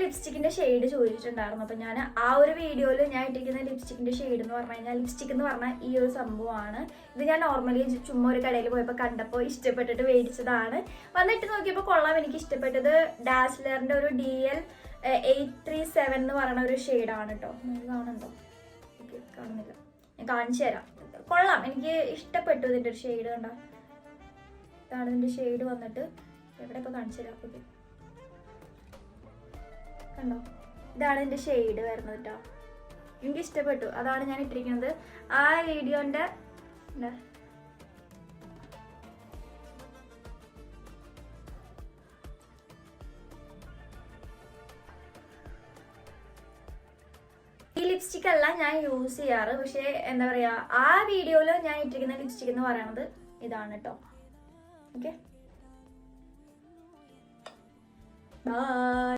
ലിപ്സ്റ്റിക്കിന്റെ shade ചോദിച്ചിട്ടുണ്ടായിരുന്നു. അപ്പൊ ഞാൻ ആ ഒരു വീഡിയോയിൽ ഞാൻ ഇട്ടിരിക്കുന്ന ലിപ്സ്റ്റിക്കിന്റെ ഷെയ്ഡ് എന്ന് പറഞ്ഞു കഴിഞ്ഞാൽ, ലിപ്സ്റ്റിക് എന്ന് പറഞ്ഞാൽ ഈ ഒരു സംഭവമാണ്. ഇത് ഞാൻ നോർമലി ചുമ്മാ ഒരു കടയിൽ പോയപ്പോൾ കണ്ടപ്പോൾ ഇഷ്ടപ്പെട്ടിട്ട് മേടിച്ചതാണ്. വന്നിട്ട് നോക്കിയപ്പോൾ കൊള്ളാം, എനിക്ക് ഇഷ്ടപ്പെട്ടത് ഡാസ്ലറിന്റെ ഒരു DL837 എന്ന് പറയുന്ന ഒരു ഷെയ്ഡാണ് കേട്ടോ. നിങ്ങൾക്ക് കാണുന്നുണ്ടോ? ഓക്കെ, കാണുന്നില്ല, ഞാൻ കാണിച്ചു തരാം. കൊള്ളാം, എനിക്ക് ഇഷ്ടപ്പെട്ടു ഇതിന്റെ ഒരു ഷെയ്ഡ്. കണ്ടോ, ഇതാണ് ഇതിന്റെ ഷെയ്ഡ് വന്നിട്ട്. എവിടെ ഇപ്പൊ കാണിച്ചു തരാം. ഓക്കെ, കണ്ടോ, ഇതാണ് ഇതിന്റെ ഷെയ്ഡ് വരുന്നത് കേട്ടോ. എനിക്ക് ഇഷ്ടപ്പെട്ടു, അതാണ് ഞാൻ ഇട്ടിരിക്കുന്നത്. ആ വീഡിയോന്റെ ഈ ലിപ്സ്റ്റിക് അല്ല ഞാൻ യൂസ് ചെയ്യാറ്, പക്ഷെ എന്താ പറയാ, ആ വീഡിയോയിൽ ഞാൻ ഇട്ടിരിക്കുന്ന ലിപ്സ്റ്റിക് എന്ന് പറയുന്നത് ഇതാണ് കേട്ടോ. Okay, by.